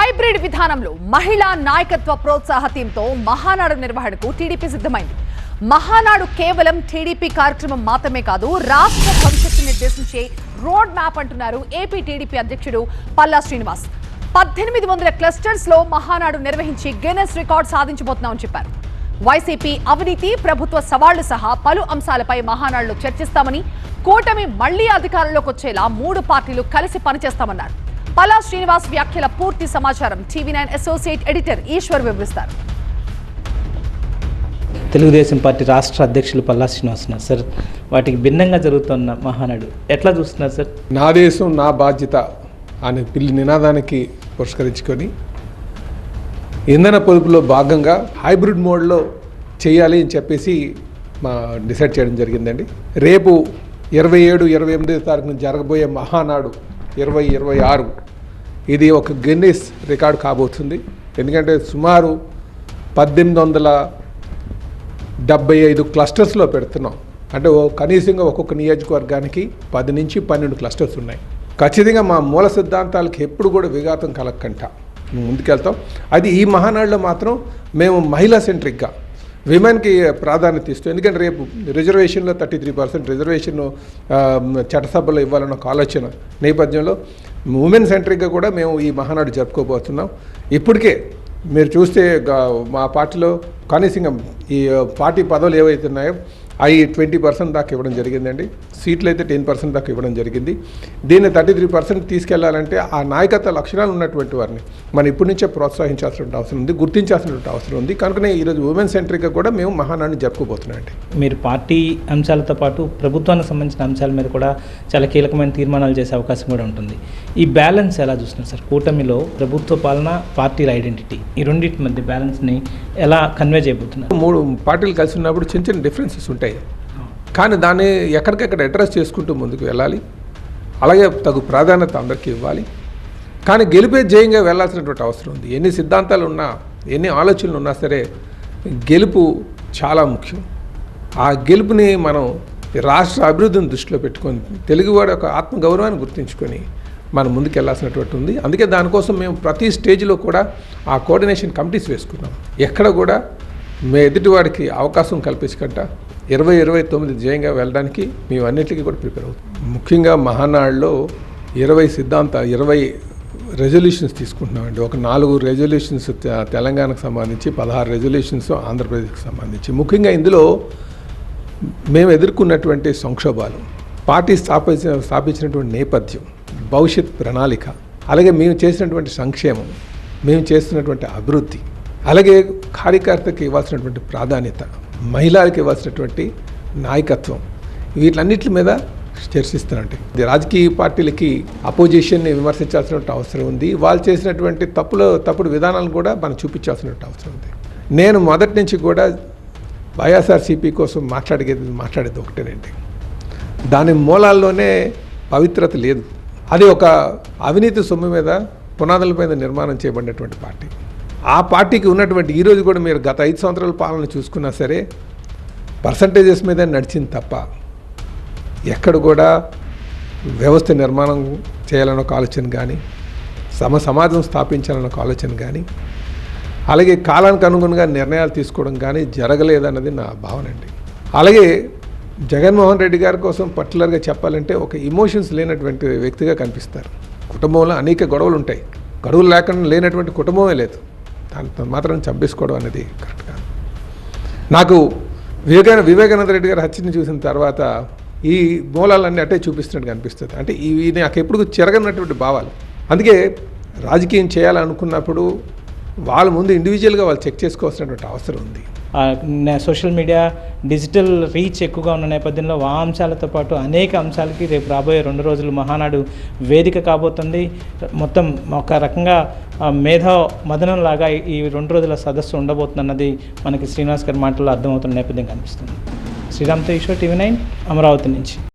Hybrid విధానంలో మహిళా నాయకత్వ ప్రోత్సాహ థీమ్తో మహానాడు నిర్వహణకు టీడీపీ సిద్ధమైంది. మహానాడు కేవలం టీడీపీ కార్యక్రమం మాత్రమే కాదు, రాష్ట్ర భవిష్యత్తు నిర్దేశించే రోడ్ మ్యాప్ అంటున్నారు ఏపీ టీడీపీ అధ్యక్షుడు పల్లా శ్రీనివాస్. 1800 క్లస్టర్స్ లో మహానాడు నిర్వహించి గిన్నెస్ రికార్డ్ సాధించబోతున్నామని చెప్పారు. వైసీపీ అవినీతి, ప్రభుత్వ సవాళ్లు సహా పలు అంశాలపై మహానాడులో చర్చిస్తామని, కూటమి మళ్లీ అధికారంలోకి వచ్చేలా 3 పార్టీలు కలిసి పనిచేస్తామన్నారు. పల్లా శ్రీనివాస్ వ్యాఖ్యల పూర్తి సమాచారం TV9 అసోసియేట్ ఎడిటర్ ఈశ్వర్ వివరిస్తారు. తెలుగుదేశం పార్టీ రాష్ట్ర అధ్యక్షులు పల్లా శ్రీనివాస్ సార్, వాటికి భిన్నంగా జరుగుతున్న మహానాడు ఎట్లా చూస్తున్నారు సార్? నా దేశం నా బాధ్యత అనే పిల్లి నినాదానికి పురస్కరించుకొని ఇంధన పొదుపులో భాగంగా హైబ్రిడ్ మోడ్లో చేయాలి అని చెప్పేసి డిసైడ్ చేయడం జరిగిందండి. రేపు 27-28 తారీఖున జరగబోయే మహానాడు 2026 ఇది ఒక గిన్నెస్ రికార్డ్ కాబోతుంది. ఎందుకంటే సుమారు 1875 క్లస్టర్స్లో పెడుతున్నాం. అంటే కనీసంగా ఒక్కొక్క నియోజకవర్గానికి 10 నుంచి 12 క్లస్టర్స్ ఉన్నాయి. ఖచ్చితంగా మా మూల సిద్ధాంతాలకు ఎప్పుడు కూడా విఘాతం కలగకుండా ముందుకెళ్తాం. అది ఈ మహానాడులో మాత్రం మేము మహిళా సెంట్రిక్గా విమెన్కి ప్రాధాన్యత ఇస్తూ, ఎందుకంటే రేపు రిజర్వేషన్లో 33% రిజర్వేషన్ చట్టసభలో ఇవ్వాలన్న ఒక ఆలోచన నేపథ్యంలో ఉమెన్ సెంట్రిక్గా కూడా మేము ఈ మహానాడు జరుపుకోబోతున్నాం. ఇప్పటికే మీరు చూస్తే మా పార్టీలో కనీసంగా ఈ పార్టీ పదవులు ఏవైతే ఉన్నాయో అవి 20% దాకా ఇవ్వడం జరిగిందండి. సీట్లు అయితే 10% దాకా ఇవ్వడం జరిగింది. దీన్ని 33% తీసుకెళ్లాలంటే ఆ నాయకత్వ లక్షణాలు ఉన్నటువంటి వారిని మనం ఇప్పటి నుంచే ప్రోత్సహించాల్సిన అవసరం ఉంది, గుర్తించాల్సినటువంటి అవసరం ఉంది. కనుకనే ఈరోజు ఉమెన్ సెంట్రిక్గా కూడా మేము మహానాడిని జరుపుకోబోతున్నామండి. మీరు పార్టీ అంశాలతో పాటు ప్రభుత్వానికి సంబంధించిన అంశాల మీద కూడా చాలా కీలకమైన తీర్మానాలు చేసే అవకాశం కూడా ఉంటుంది. ఈ బ్యాలెన్స్ ఎలా చూస్తున్నారు సార్? కూటమిలో ప్రభుత్వ పాలన, పార్టీల ఐడెంటిటీ, ఈ రెండింటి మధ్య బ్యాలెన్స్ని ఎలా కన్వే చేయబోతున్నారు? 3 పార్టీలు కలిసి ఉన్నప్పుడు చిన్న చిన్న డిఫరెన్సెస్ ఉంటాయి, కానీ దాన్ని ఎక్కడికెక్కడ అడ్రస్ చేసుకుంటూ ముందుకు వెళ్ళాలి. అలాగే తగు ప్రాధాన్యత అందరికీ ఇవ్వాలి. కానీ గెలిపే జయంగా వెళ్ళాల్సినటువంటి అవసరం ఉంది. ఎన్ని సిద్ధాంతాలు ఉన్నా, ఎన్ని ఆలోచనలు ఉన్నా సరే గెలుపు చాలా ముఖ్యం. ఆ గెలుపుని మనం రాష్ట్ర అభివృద్ధిని దృష్టిలో పెట్టుకొని తెలుగువాడి యొక్క ఆత్మగౌరవాన్ని గుర్తించుకొని మనం ముందుకు వెళ్ళాల్సినటువంటి ఉంది. అందుకే దానికోసం మేము ప్రతి స్టేజ్లో కూడా ఆ కోఆర్డినేషన్ కమిటీస్ వేసుకున్నాం. ఎక్కడ కూడా ఎదుటివాడికి అవకాశం కల్పించకుండా 2029 జయంగా వెళ్ళడానికి మేము అన్నింటికీ కూడా ప్రిపేర్ అవుతాం. ముఖ్యంగా మహానాడులో 20 రెజల్యూషన్స్ తీసుకుంటున్నామండి. ఒక 4 రెజల్యూషన్స్ తెలంగాణకు సంబంధించి, 16 రెజల్యూషన్స్ ఆంధ్రప్రదేశ్కి సంబంధించి. ముఖ్యంగా ఇందులో మేము ఎదుర్కొన్నటువంటి సంక్షోభాలు, పార్టీ స్థాపించినటువంటి నేపథ్యం, భవిష్యత్ ప్రణాళిక, అలాగే మేము చేసినటువంటి సంక్షేమం, మేము చేస్తున్నటువంటి అభివృద్ధి, అలాగే కార్యకర్తకి ఇవ్వాల్సినటువంటి ప్రాధాన్యత, మహిళలకు ఇవ్వాల్సినటువంటి నాయకత్వం, వీటన్నిటి మీద చర్చిస్తానండి. రాజకీయ పార్టీలకి అపోజిషన్ని విమర్శించాల్సినటువంటి అవసరం ఉంది. వాళ్ళు చేసినటువంటి తప్పుడు విధానాలను కూడా మనం చూపించాల్సినటువంటి అవసరం ఉంది. నేను మొదటి నుంచి కూడా వైఎస్ఆర్సీపీ కోసం మాట్లాడేది ఒకటేనండి. దాని మూలాల్లోనే పవిత్రత లేదు. అది ఒక అవినీతి సొమ్ము మీద, పునాదుల మీద నిర్మాణం చేయబడినటువంటి పార్టీ. ఆ పార్టీకి ఉన్నటువంటి ఈరోజు కూడా మీరు గత 5 సంవత్సరాల పాలన చూసుకున్నా సరే పర్సంటేజెస్ మీద నడిచింది తప్ప ఎక్కడ కూడా వ్యవస్థ నిర్మాణం చేయాలన్న ఒక ఆలోచన కానీ, సమాజం స్థాపించాలన్న ఒక ఆలోచన కానీ, అలాగే కాలానికి అనుగుణంగా నిర్ణయాలు తీసుకోవడం కానీ జరగలేదన్నది నా భావన అండి. అలాగే జగన్మోహన్ రెడ్డి గారి కోసం పర్టికులర్గా చెప్పాలంటే ఒక ఎమోషన్స్ లేనటువంటి వ్యక్తిగా కనిపిస్తారు. కుటుంబంలో అనేక గొడవలు ఉంటాయి, గొడవలు లేకుండా లేనటువంటి కుటుంబమే లేదు. దాంతో మాత్రం చంపేసుకోవడం అనేది కరెక్ట్ కాదు. నాకు వివేకానంద రెడ్డి గారి హత్యని చూసిన తర్వాత ఈ మూలాలన్నీ అట్టే చూపిస్తున్నట్టు కనిపిస్తుంది. అంటే ఇవి నాకు ఎప్పుడు చెరగనటువంటి భావాలు. అందుకే రాజకీయం చేయాలనుకున్నప్పుడు వాళ్ళ ముందు ఇండివిజువల్గా వాళ్ళు చెక్ చేసుకోవాల్సినటువంటి అవసరం ఉంది. సోషల్ మీడియా, డిజిటల్ రీచ్ ఎక్కువగా ఉన్న నేపథ్యంలో ఆ అంశాలతో పాటు అనేక అంశాలకి రేపు రాబోయే 2 రోజులు మహానాడు వేదిక కాబోతుంది. మొత్తం ఒక రకంగా మేధా మదనం లాగా ఈ 2 రోజుల సదస్సు ఉండబోతుందన్నది మనకి శ్రీనివాస్ గారి మాటల్లో అర్థమవుతున్న నేపథ్యం కనిపిస్తుంది. శ్రీరామ్తో ఈశ్వర్, TV9 అమరావతి నుంచి.